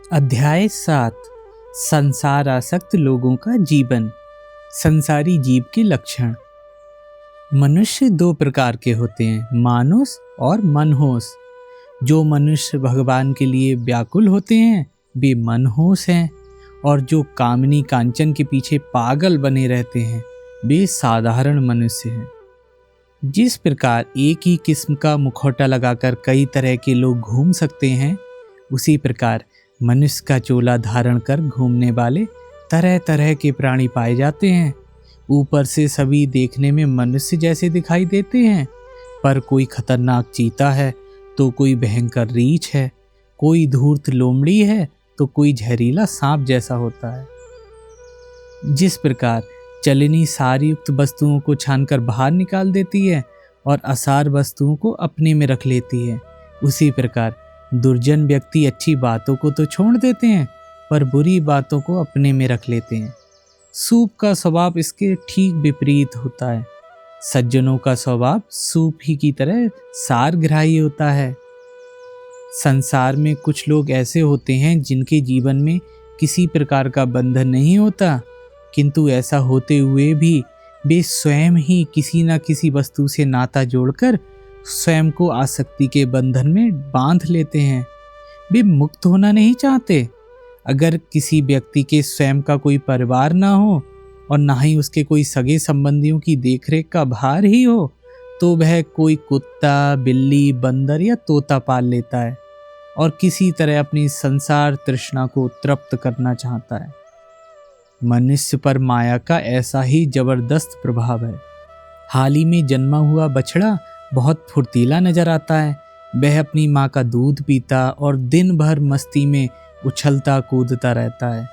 अध्याय 7 संसार आसक्त लोगों का जीवन। संसारी जीव के लक्षण। मनुष्य दो प्रकार के होते हैं, मानुस और मनहोस। जो मनुष्य भगवान के लिए व्याकुल होते हैं वे मनहोस हैं, और जो कामनी कांचन के पीछे पागल बने रहते हैं वे साधारण मनुष्य हैं। जिस प्रकार एक ही किस्म का मुखौटा लगाकर कई तरह के लोग घूम सकते हैं, उसी प्रकार मनुष्य का चोला धारण कर घूमने वाले तरह तरह के प्राणी पाए जाते हैं। ऊपर से सभी देखने में मनुष्य जैसे दिखाई देते हैं, पर कोई खतरनाक चीता है तो कोई भयंकर रीछ है, कोई धूर्त लोमड़ी है तो कोई जहरीला सांप जैसा होता है। जिस प्रकार चलनी सार युक्त वस्तुओं को छानकर बाहर निकाल देती है और असार वस्तुओं को अपने में रख लेती है, उसी प्रकार दुर्जन व्यक्ति अच्छी बातों को तो छोड़ देते हैं पर बुरी बातों को अपने में रख लेते हैं। सूप का स्वभाव इसके ठीक विपरीत होता है। सज्जनों का स्वभाव सूप ही की तरह सारग्राही होता है। संसार में कुछ लोग ऐसे होते हैं जिनके जीवन में किसी प्रकार का बंधन नहीं होता, किंतु ऐसा होते हुए भी वे स्वयं ही किसी न किसी वस्तु से नाता जोड़कर स्वयं को आसक्ति के बंधन में बांध लेते हैं। वे मुक्त होना नहीं चाहते। अगर किसी व्यक्ति के स्वयं का कोई परिवार ना हो और ना ही उसके कोई सगे संबंधियों की देखरेख का भार ही हो, तो वह कोई कुत्ता, बिल्ली, बंदर या तोता पाल लेता है और किसी तरह अपनी संसार तृष्णा को तृप्त करना चाहता है। मनुष्य पर माया का ऐसा ही जबरदस्त प्रभाव है। हाल ही में जन्मा हुआ बछड़ा बहुत फुर्तीला नजर आता है। वह अपनी माँ का दूध पीता और दिन भर मस्ती में उछलता कूदता रहता है,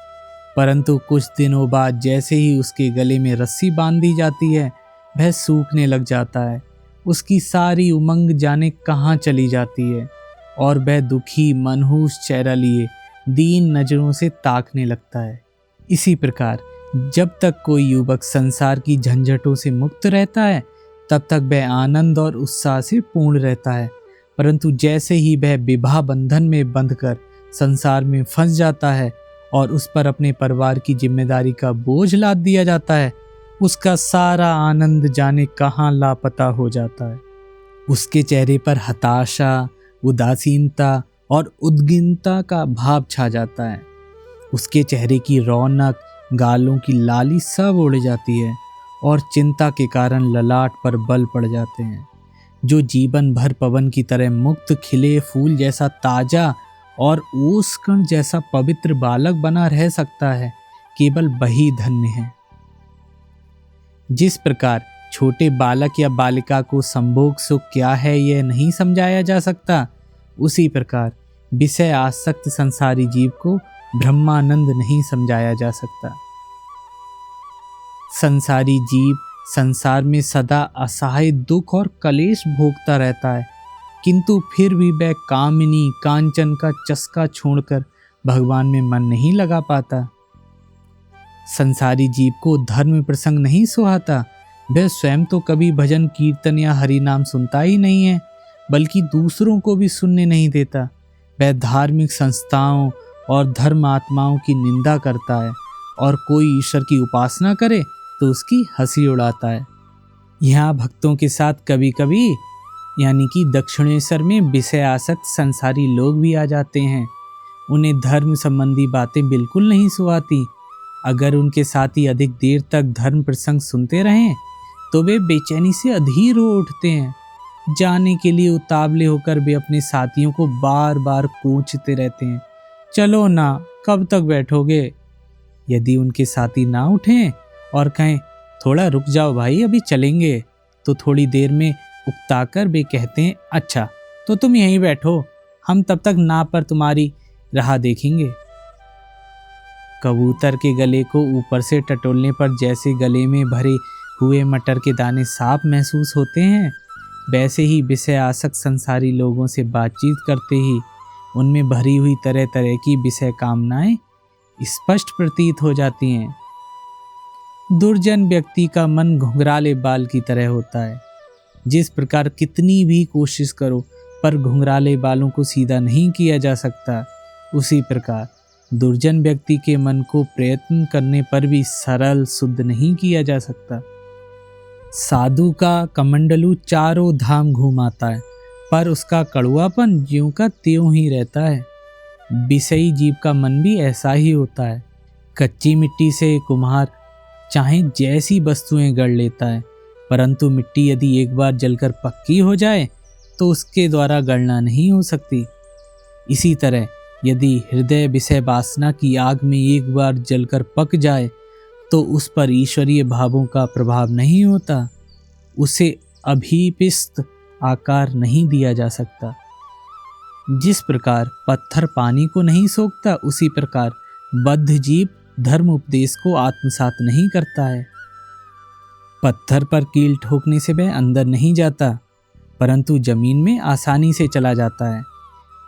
परंतु कुछ दिनों बाद जैसे ही उसके गले में रस्सी बांध दी जाती है, वह सूखने लग जाता है। उसकी सारी उमंग जाने कहाँ चली जाती है और वह दुखी मनहूस चेहरा लिए दीन नजरों से ताकने लगता है। इसी प्रकार जब तक कोई युवक संसार की झंझटों से मुक्त रहता है, तब तक वह आनंद और उत्साह से पूर्ण रहता है, परंतु जैसे ही वह विवाह बंधन में बंधकर संसार में फंस जाता है और उस पर अपने परिवार की जिम्मेदारी का बोझ लाद दिया जाता है, उसका सारा आनंद जाने कहाँ लापता हो जाता है। उसके चेहरे पर हताशा, उदासीनता और उद्विग्नता का भाव छा जाता है। उसके चेहरे की रौनक, गालों की लाली सब उड़ जाती है और चिंता के कारण ललाट पर बल पड़ जाते हैं। जो जीवन भर पवन की तरह मुक्त खिले फूल जैसा ताजा और ओस कण जैसा पवित्र बालक बना रह सकता है, केवल वही धन्य है। जिस प्रकार छोटे बालक या बालिका को संभोग सुख क्या है यह नहीं समझाया जा सकता, उसी प्रकार विषय आसक्त संसारी जीव को ब्रह्मानंद नहीं समझाया जा सकता। संसारी जीव संसार में सदा असहाय दुख और कलेश भोगता रहता है, किंतु फिर भी वह कामिनी कांचन का चस्का छोड़कर भगवान में मन नहीं लगा पाता। संसारी जीव को धर्म प्रसंग नहीं सुहाता। वह स्वयं तो कभी भजन कीर्तन या हरि नाम सुनता ही नहीं है, बल्कि दूसरों को भी सुनने नहीं देता। वह धार्मिक संस्थाओं और धर्म आत्माओं की निंदा करता है, और कोई ईश्वर की उपासना करे तो उसकी हंसी उड़ाता है। यहाँ भक्तों के साथ कभी कभी यानी कि दक्षिणेश्वर में विषय आसक्त संसारी लोग भी आ जाते हैं। उन्हें धर्म संबंधी बातें बिल्कुल नहीं सुहाती। अगर उनके साथी अधिक देर तक धर्म प्रसंग सुनते रहें तो वे बेचैनी से अधीर हो उठते हैं। जाने के लिए उतावले होकर वे अपने साथियों को बार बार पूछते रहते हैं, चलो ना, कब तक बैठोगे। यदि उनके साथी ना उठें और कहें थोड़ा रुक जाओ भाई, अभी चलेंगे, तो थोड़ी देर में उकताकर वे कहते हैं, अच्छा तो तुम यहीं बैठो, हम तब तक नाव पर तुम्हारी राह देखेंगे। कबूतर के गले को ऊपर से टटोलने पर जैसे गले में भरे हुए मटर के दाने साफ महसूस होते हैं, वैसे ही विषय आसक्त संसारी लोगों से बातचीत करते ही उनमें भरी हुई तरह तरह की विषय कामनाएं स्पष्ट प्रतीत हो जाती हैं। दुर्जन व्यक्ति का मन घुंघराले बाल की तरह होता है। जिस प्रकार कितनी भी कोशिश करो पर घुंघराले बालों को सीधा नहीं किया जा सकता, उसी प्रकार दुर्जन व्यक्ति के मन को प्रयत्न करने पर भी सरल शुद्ध नहीं किया जा सकता। साधु का कमंडलू चारों धाम घूमाता है, पर उसका कड़ुआपन ज्यों का त्यों ही रहता है। विषयी जीव का मन भी ऐसा ही होता है। कच्ची मिट्टी से कुम्हार चाहे जैसी वस्तुएं गढ़ लेता है, परंतु मिट्टी यदि एक बार जलकर पक्की हो जाए तो उसके द्वारा गढ़ना नहीं हो सकती। इसी तरह यदि हृदय विषय वासना की आग में एक बार जलकर पक जाए तो उस पर ईश्वरीय भावों का प्रभाव नहीं होता, उसे अभिपिस्त आकार नहीं दिया जा सकता। जिस प्रकार पत्थर पानी को नहीं सोखता, उसी प्रकार बद्ध जीव धर्म उपदेश को आत्मसात नहीं करता है। पत्थर पर कील ठोकने से वह अंदर नहीं जाता, परंतु जमीन में आसानी से चला जाता है।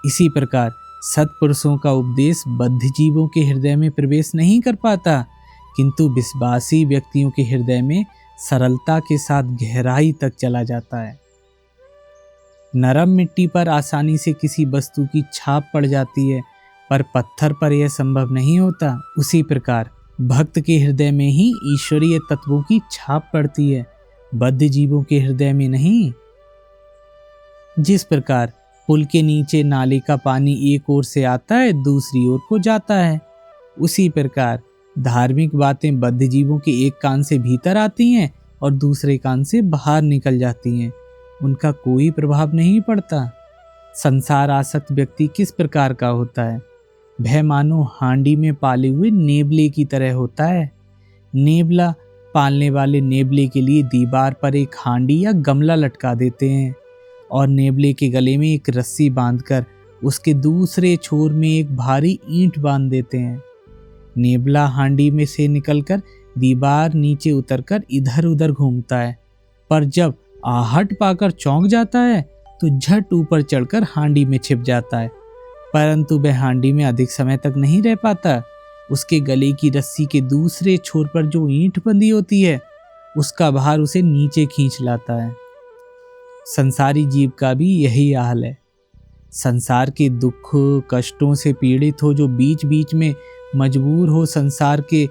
इसी प्रकार सत्पुरुषों का उपदेश बद्ध जीवों के हृदय में प्रवेश नहीं कर पाता, किंतु विश्वासी व्यक्तियों के हृदय में सरलता के साथ गहराई तक चला जाता है। नरम मिट्टी पर आसानी से किसी वस्तु की छाप पड़ जाती है, पर पत्थर पर यह संभव नहीं होता। उसी प्रकार भक्त के हृदय में ही ईश्वरीय तत्वों की छाप पड़ती है, बद्ध जीवों के हृदय में नहीं। जिस प्रकार पुल के नीचे नाले का पानी एक ओर से आता है, दूसरी ओर को जाता है, उसी प्रकार धार्मिक बातें बद्ध जीवों के एक कान से भीतर आती हैं और दूसरे कान से बाहर निकल जाती हैं, उनका कोई प्रभाव नहीं पड़ता। संसार आसक्त व्यक्ति किस प्रकार का होता है? वह मानो हांडी में पाले हुए नेवले की तरह होता है। नेवला पालने वाले नेवले के लिए दीवार पर एक हांडी या गमला लटका देते हैं और नेवले के गले में एक रस्सी बांधकर उसके दूसरे छोर में एक भारी ईंट बांध देते हैं। नेवला हांडी में से निकलकर दीवार नीचे उतरकर इधर उधर घूमता है, पर जब आहट पाकर चौंक जाता है तो झट ऊपर चढ़कर हांडी में छिप जाता है, परंतु वह हांडी में अधिक समय तक नहीं रह पाता। उसके गले की रस्सी के दूसरे छोर पर जो ईंट बंधी होती है, उसका भार उसे नीचे खींच लाता है। संसारी जीव का भी यही हाल है। संसार के दुख कष्टों से पीड़ित हो जो बीच बीच में मजबूर हो संसार के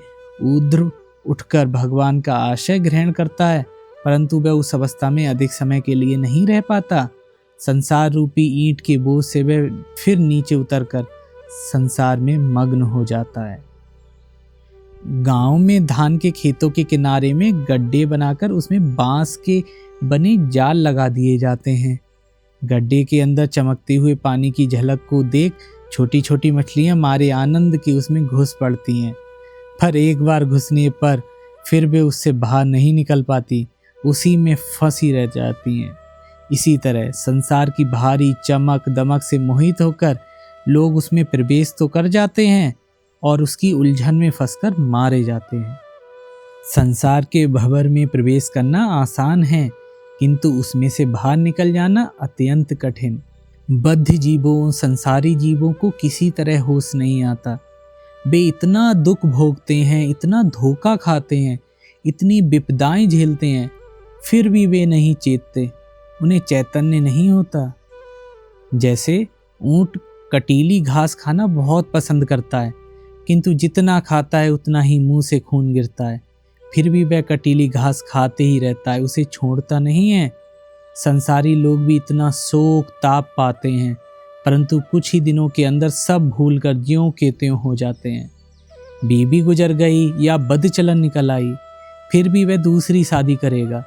ऊर्ध्व उठकर भगवान का आश्रय ग्रहण करता है, परंतु वह उस अवस्था में अधिक समय के लिए नहीं रह पाता। संसार रूपी ईंट के बोझ से वह फिर नीचे उतरकर संसार में मग्न हो जाता है। गांव में धान के खेतों के किनारे में गड्ढे बनाकर उसमें बांस के बने जाल लगा दिए जाते हैं। गड्ढे के अंदर चमकते हुए पानी की झलक को देख छोटी छोटी मछलियां मारे आनंद के उसमें घुस पड़ती हैं, पर एक बार घुसने पर फिर वे उससे बाहर नहीं निकल पाती, उसी में फंसी रह जाती हैं। इसी तरह संसार की भारी चमक दमक से मोहित होकर लोग उसमें प्रवेश तो कर जाते हैं और उसकी उलझन में फंसकर मारे जाते हैं। संसार के भंवर में प्रवेश करना आसान है, किंतु उसमें से बाहर निकल जाना अत्यंत कठिन। बद्ध जीवों संसारी जीवों को किसी तरह होश नहीं आता। वे इतना दुख भोगते हैं, इतना धोखा खाते हैं, इतनी विपदाएं झेलते हैं, फिर भी वे नहीं चेतते, उन्हें चैतन्य नहीं होता। जैसे ऊंट कटीली घास खाना बहुत पसंद करता है, किंतु जितना खाता है उतना ही मुंह से खून गिरता है, फिर भी वह कटीली घास खाते ही रहता है, उसे छोड़ता नहीं है। संसारी लोग भी इतना शोक ताप पाते हैं, परंतु कुछ ही दिनों के अंदर सब भूलकर ज्यों के त्यों हो जाते हैं। बीबी गुजर गई या बद चलन निकल आई, फिर भी वह दूसरी शादी करेगा।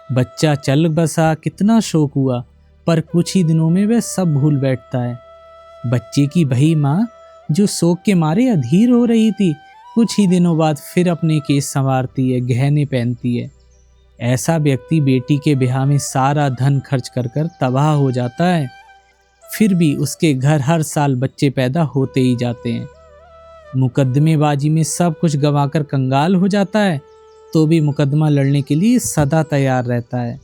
बच्चा चल बसा, कितना शोक हुआ, पर कुछ ही दिनों में वह सब भूल बैठता है। बच्चे की बही माँ जो शोक के मारे अधीर हो रही थी, कुछ ही दिनों बाद फिर अपने केस संवारती है, गहने पहनती है। ऐसा व्यक्ति बेटी के ब्याह में सारा धन खर्च कर कर तबाह हो जाता है, फिर भी उसके घर हर साल बच्चे पैदा होते ही जाते हैं। मुकदमेबाजी में सब कुछ गंवाकर कंगाल हो जाता है, तो भी मुकदमा लड़ने के लिए सदा तैयार रहता है।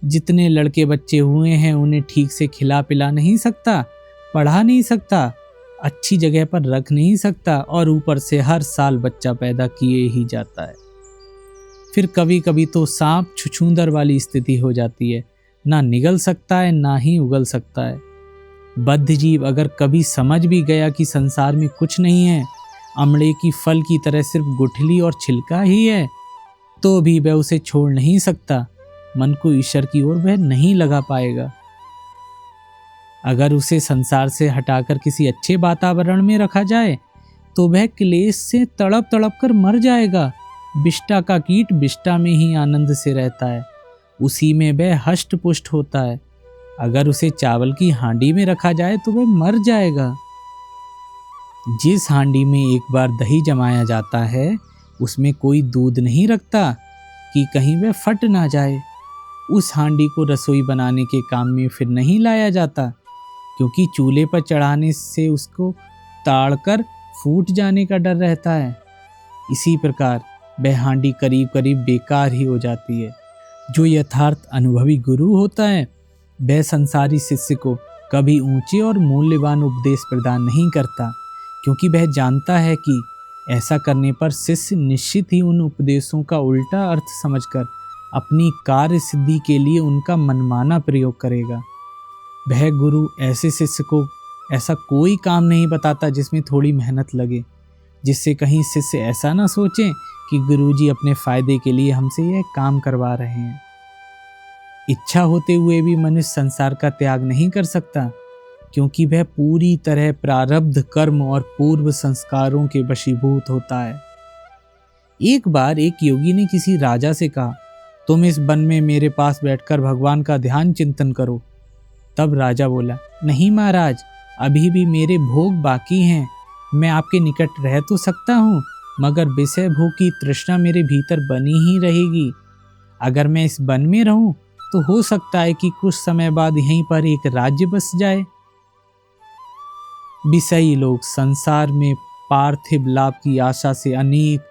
जितने लड़के बच्चे हुए हैं उन्हें ठीक से खिला पिला नहीं सकता, पढ़ा नहीं सकता, अच्छी जगह पर रख नहीं सकता, और ऊपर से हर साल बच्चा पैदा किए ही जाता है। फिर कभी कभी तो सांप छुछूंदर वाली स्थिति हो जाती है, ना निगल सकता है ना ही उगल सकता है। बद्ध जीव अगर कभी समझ भी गया कि संसार में कुछ नहीं है, अमड़े की फल की तरह सिर्फ गुठली और छिलका ही है, तो भी वह उसे छोड़ नहीं सकता। मन को ईश्वर की ओर वह नहीं लगा पाएगा। अगर उसे संसार से हटाकर किसी अच्छे वातावरण में रखा जाए तो वह क्लेश से तड़प तड़प कर मर जाएगा। विष्टा का कीट विष्टा में ही आनंद से रहता है, उसी में वह हष्ट पुष्ट होता है। अगर उसे चावल की हांडी में रखा जाए तो वह मर जाएगा। जिस हांडी में एक बार दही जमाया जाता है उसमें कोई दूध नहीं रखता कि कहीं वह फट ना जाए। उस हांडी को रसोई बनाने के काम में फिर नहीं लाया जाता, क्योंकि चूल्हे पर चढ़ाने से उसको ताड़कर फूट जाने का डर रहता है। इसी प्रकार वह हांडी करीब करीब बेकार ही हो जाती है। जो यथार्थ अनुभवी गुरु होता है वह संसारी शिष्य को कभी ऊंचे और मूल्यवान उपदेश प्रदान नहीं करता, क्योंकि वह जानता है कि ऐसा करने पर शिष्य निश्चित ही उन उपदेशों का उल्टा अर्थ समझकर अपनी कार्य सिद्धि के लिए उनका मनमाना प्रयोग करेगा। वह गुरु ऐसे शिष्य को ऐसा कोई काम नहीं बताता जिसमें थोड़ी मेहनत लगे, जिससे कहीं शिष्य ऐसा ना सोचें कि गुरुजी अपने फायदे के लिए हमसे यह काम करवा रहे हैं। इच्छा होते हुए भी मनुष्य संसार का त्याग नहीं कर सकता, क्योंकि वह पूरी तरह प्रारब्ध कर्म और पूर्व संस्कारों के वशीभूत होता है। एक बार एक योगी ने किसी राजा से कहा, तुम इस वन में मेरे पास बैठकर भगवान का ध्यान चिंतन करो। तब राजा बोला, नहीं महाराज, अभी भी मेरे भोग बाकी हैं। मैं आपके निकट रह तो सकता हूँ, मगर विषय भोग की तृष्णा मेरे भीतर बनी ही रहेगी। अगर मैं इस वन में रहूं तो हो सकता है कि कुछ समय बाद यहीं पर एक राज्य बस जाए। विषयी लोग संसार में पार्थिव लाभ की आशा से अनेक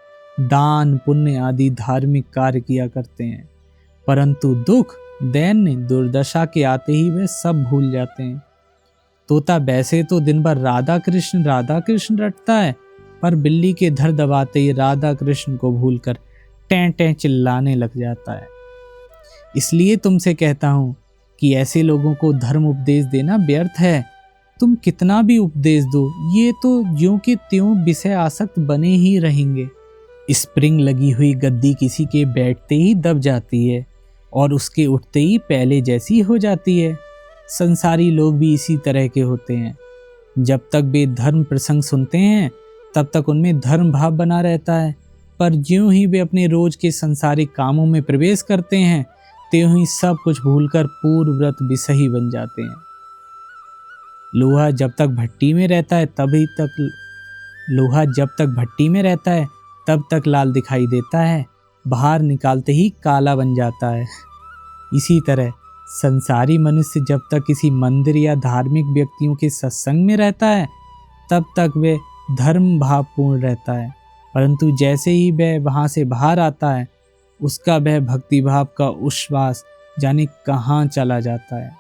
दान पुण्य आदि धार्मिक कार्य किया करते हैं, परंतु दुख दैन्य दुर्दशा के आते ही वे सब भूल जाते हैं। तोता वैसे तो दिन भर राधा कृष्ण रटता है, पर बिल्ली के धर दबाते ही राधा कृष्ण को भूलकर टें टें चिल्लाने लग जाता है। इसलिए तुमसे कहता हूं कि ऐसे लोगों को धर्म उपदेश देना व्यर्थ है। तुम कितना भी उपदेश दो, ये तो ज्यों के त्यों विषय आसक्त बने ही रहेंगे। स्प्रिंग लगी हुई गद्दी किसी के बैठते ही दब जाती है और उसके उठते ही पहले जैसी हो जाती है। संसारी लोग भी इसी तरह के होते हैं। जब तक वे धर्म प्रसंग सुनते हैं तब तक उनमें धर्म भाव बना रहता है, पर ज्यों ही वे अपने रोज के संसारिक कामों में प्रवेश करते हैं त्यों ही सब कुछ भूलकर पूर्व व्रत विषयी बन जाते हैं। लोहा जब तक भट्टी में रहता है तब तक लाल दिखाई देता है, बाहर निकालते ही काला बन जाता है। इसी तरह संसारी मनुष्य जब तक किसी मंदिर या धार्मिक व्यक्तियों के सत्संग में रहता है तब तक वे धर्म भावपूर्ण रहता है, परंतु जैसे ही वह वहाँ से बाहर आता है उसका वह भक्ति भाव का उच्छ्वास जाने कहाँ चला जाता है।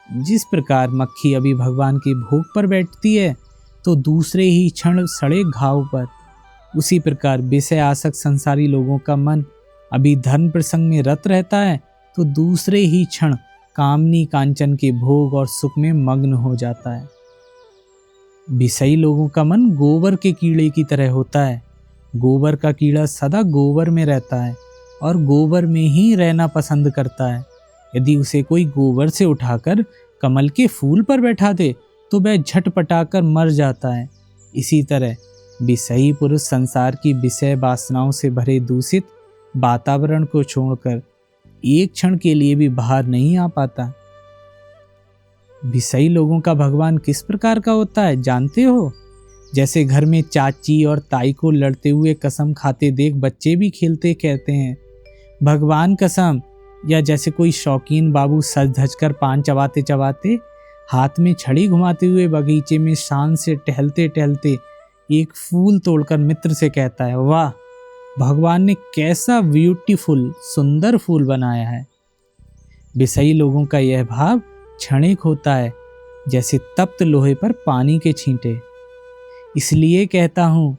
जिस प्रकार मक्खी अभी भगवान के भोग पर बैठती है तो दूसरे ही क्षण सड़े घाव पर, उसी प्रकार विषय आसक्त संसारी लोगों का मन अभी धर्म प्रसंग में रत रहता है तो दूसरे ही क्षण कामनी कांचन के भोग और सुख में मग्न हो जाता है। विषयी लोगों का मन गोबर के कीड़े की तरह होता है। गोबर का कीड़ा सदा गोबर में रहता है और गोबर में ही रहना पसंद करता है। यदि उसे कोई गोबर से उठाकर कमल के फूल पर बैठा दे तो वह झटपटाकर मर जाता है। इसी तरह विषयी पुरुष संसार की विषय वासनाओं से भरे दूषित वातावरण को छोड़कर एक क्षण के लिए भी बाहर नहीं आ पाता। विषयी लोगों का भगवान किस प्रकार का होता है जानते हो? जैसे घर में चाची और ताई को लड़ते हुए कसम खाते देख बच्चे भी खेलते कहते हैं भगवान कसम, या जैसे कोई शौकीन बाबू सज धज कर पान चबाते चबाते हाथ में छड़ी घुमाते हुए बगीचे में शान से टहलते टहलते एक फूल तोड़कर मित्र से कहता है, वाह भगवान ने कैसा ब्यूटीफुल सुंदर फूल बनाया है। विषयी लोगों का यह भाव क्षणिक होता है, जैसे तप्त लोहे पर पानी के छींटे। इसलिए कहता हूँ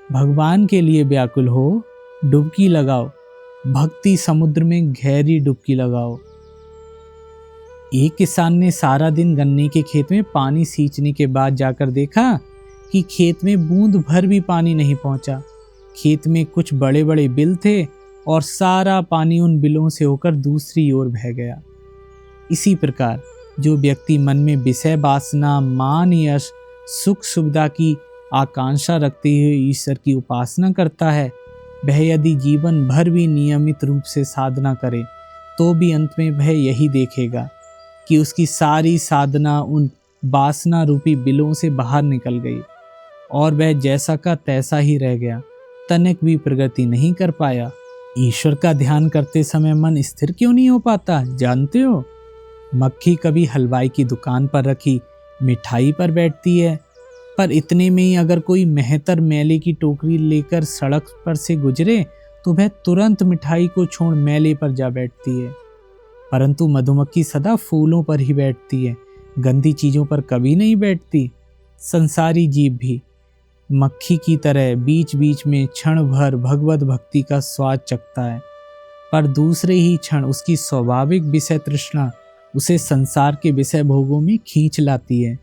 भगवान के लिए व्याकुल हो, डुबकी लगाओ, भक्ति समुद्र में गहरी डुबकी लगाओ। एक किसान ने सारा दिन गन्ने के खेत में पानी सींचने के बाद जाकर देखा कि खेत में बूंद भर भी पानी नहीं पहुंचा। खेत में कुछ बड़े बड़े बिल थे और सारा पानी उन बिलों से होकर दूसरी ओर बह गया। इसी प्रकार जो व्यक्ति मन में विषय वासना, मान, यश, सुख सुविधा की आकांक्षा रखते हुए ईश्वर की उपासना करता है, वह यदि जीवन भर भी नियमित रूप से साधना करे तो भी अंत में वह यही देखेगा कि उसकी सारी साधना उन वासना रूपी बिलों से बाहर निकल गई और वह जैसा का तैसा ही रह गया, तनिक भी प्रगति नहीं कर पाया। ईश्वर का ध्यान करते समय मन स्थिर क्यों नहीं हो पाता, जानते हो? मक्खी कभी हलवाई की दुकान पर रखी मिठाई पर बैठती है, पर इतने में ही अगर कोई मेहतर मेले की टोकरी लेकर सड़क पर से गुजरे तो वह तुरंत मिठाई को छोड़ मेले पर जा बैठती है। परंतु मधुमक्खी सदा फूलों पर ही बैठती है, गंदी चीजों पर कभी नहीं बैठती। संसारी जीव भी मक्खी की तरह बीच बीच में क्षण भर भगवत भक्ति का स्वाद चखता है, पर दूसरे ही क्षण उसकी स्वाभाविक विषय तृष्णा उसे संसार के विषय भोगों में खींच लाती है।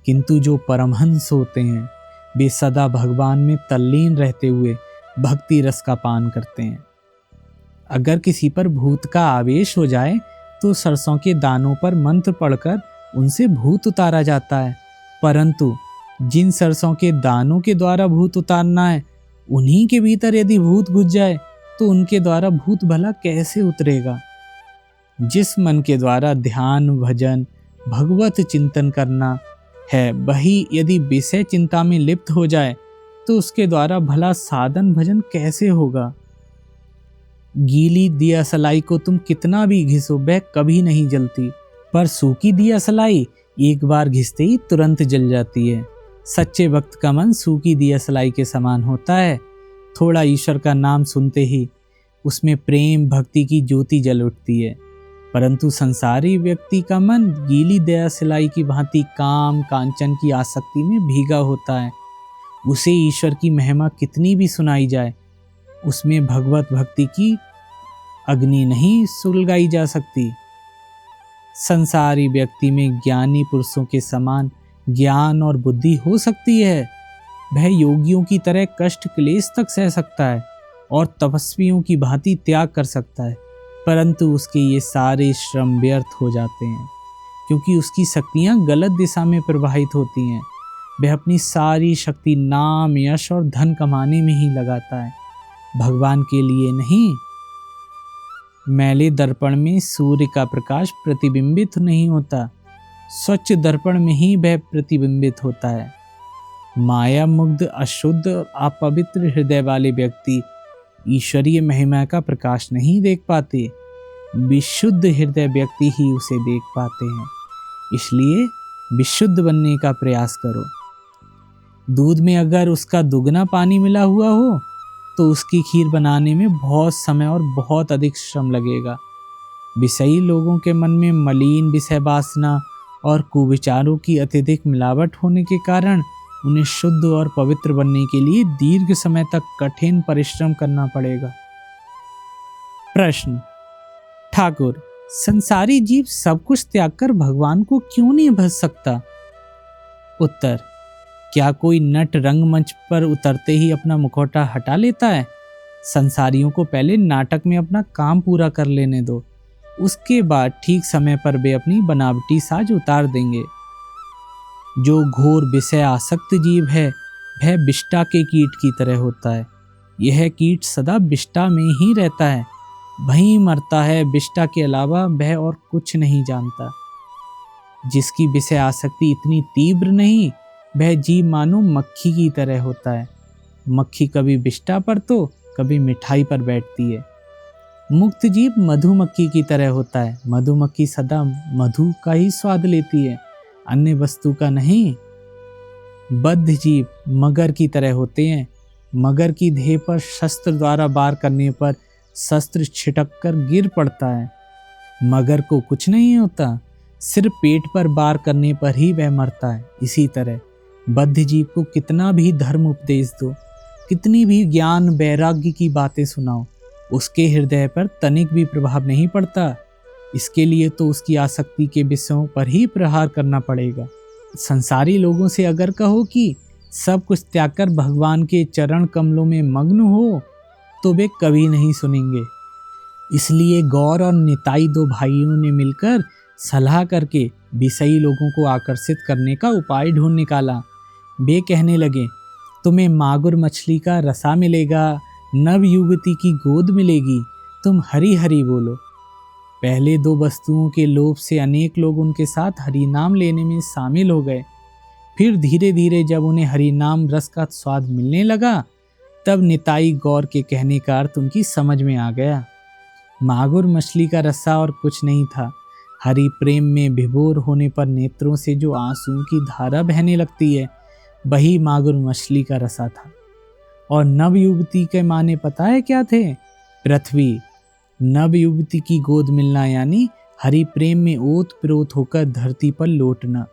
किंतु जो परमहंस होते हैं वे सदा भगवान में तल्लीन रहते हुए भक्ति रस का पान करते हैं। अगर किसी पर भूत का आवेश हो जाए तो सरसों के दानों पर मंत्र पढ़कर उनसे भूत उतारा जाता है, परंतु जिन सरसों के दानों के द्वारा भूत उतारना है उन्हीं के भीतर यदि भूत घुस जाए तो उनके द्वारा भूत भला कैसे उतरेगा। जिस मन के द्वारा ध्यान, भजन, भगवत चिंतन करना है, वही यदि विषय चिंता में लिप्त हो जाए तो उसके द्वारा भला साधन भजन कैसे होगा। गीली दिया सलाई को तुम कितना भी घिसो वह कभी नहीं जलती, पर सूखी दिया सलाई एक बार घिसते ही तुरंत जल जाती है। सच्चे भक्त का मन सूखी दिया सलाई के समान होता है। थोड़ा ईश्वर का नाम सुनते ही उसमें प्रेम भक्ति की ज्योति जल उठती है, परंतु संसारी व्यक्ति का मन गीली दिया सलाई की भांति काम कांचन की आसक्ति में भीगा होता है। उसे ईश्वर की महिमा कितनी भी सुनाई जाए, उसमें भगवत भक्ति की अग्नि नहीं सुलगाई जा सकती। संसारी व्यक्ति में ज्ञानी पुरुषों के समान ज्ञान और बुद्धि हो सकती है। वह योगियों की तरह कष्ट क्लेश तक सह सकता है और तपस्वियों की भांति त्याग कर सकता है, परंतु उसके ये सारे श्रम व्यर्थ हो जाते हैं क्योंकि उसकी शक्तियां गलत दिशा में प्रवाहित होती हैं। वह अपनी सारी शक्ति नाम, यश और धन कमाने में ही लगाता है, भगवान के लिए नहीं। मैले दर्पण में सूर्य का प्रकाश प्रतिबिंबित नहीं होता, स्वच्छ दर्पण में ही वह प्रतिबिंबित होता है। माया मुग्ध, अशुद्ध और अपवित्र हृदय वाले व्यक्ति ईश्वरीय महिमा का प्रकाश नहीं देख पाते, विशुद्ध हृदय व्यक्ति ही उसे देख पाते हैं। इसलिए विशुद्ध बनने का प्रयास करो। दूध में अगर उसका दुगना पानी मिला हुआ हो तो उसकी खीर बनाने में बहुत समय और बहुत अधिक श्रम लगेगा। विषयी लोगों के मन में मलिन विषय वासना और कुविचारों की अत्यधिक मिलावट होने के कारण उन्हें शुद्ध और पवित्र बनने के लिए दीर्घ समय तक कठिन परिश्रम करना पड़ेगा। प्रश्न: ठाकुर, संसारी जीव सब कुछ त्याग कर भगवान को क्यों नहीं भज सकता? उत्तर: क्या कोई नट रंगमंच पर उतरते ही अपना मुखौटा हटा लेता है? संसारियों को पहले नाटक में अपना काम पूरा कर लेने दो, उसके बाद ठीक समय पर वे अपनी बनावटी साज उतार देंगे। जो घोर विषय आसक्त जीव है वह विष्टा के कीट की तरह होता है। यह कीट सदा विष्टा में ही रहता है, वहीं मरता है, विष्टा के अलावा वह और कुछ नहीं जानता। जिसकी विषय आसक्ति इतनी तीव्र नहीं, वह जीव मानो मक्खी की तरह होता है। मक्खी कभी विष्टा पर तो कभी मिठाई पर बैठती है। मुक्त जीव मधुमक्खी की तरह होता है। मधुमक्खी सदा मधु का ही स्वाद लेती है, अन्य वस्तु का नहीं। बद्ध जीव मगर की तरह होते हैं। मगर की देह पर शस्त्र द्वारा वार करने पर शस्त्र छिटक कर गिर पड़ता है। मगर को कुछ नहीं होता, सिर्फ पेट पर वार करने पर ही वह मरता है। इसी तरह बद्ध जीव को कितना भी धर्म उपदेश दो, कितनी भी ज्ञान वैराग्य की बातें सुनाओ, उसके हृदय पर तनिक भी प्रभाव नहीं पड़ता। इसके लिए तो उसकी आसक्ति के विषयों पर ही प्रहार करना पड़ेगा। संसारी लोगों से अगर कहो कि सब कुछ त्याग कर भगवान के चरण कमलों में मग्न हो, तो वे कभी नहीं सुनेंगे। इसलिए गौर और निताई दो भाइयों ने मिलकर सलाह करके विषयी लोगों को आकर्षित करने का उपाय ढूंढ निकाला। वे कहने लगे, तुम्हें मागुर मछली का रसा मिलेगा, नव युवती की गोद मिलेगी, तुम हरि हरि बोलो। पहले दो वस्तुओं के लोभ से अनेक लोग उनके साथ हरि नाम लेने में शामिल हो गए। फिर धीरे धीरे जब उन्हें हरि नाम रस का स्वाद मिलने लगा, तब निताई गौर के कहने का अर्थ उनकी समझ में आ गया। मागुर मछली का रसा और कुछ नहीं था, हरि प्रेम में विभोर होने पर नेत्रों से जो आंसुओं की धारा बहने लगती है, वही मागुर मछली का रसा था। और नव युवती के माने पता है क्या थे? पृथ्वी। नव युवती की गोद मिलना यानी हरि प्रेम में ओत प्रोत होकर धरती पर लौटना।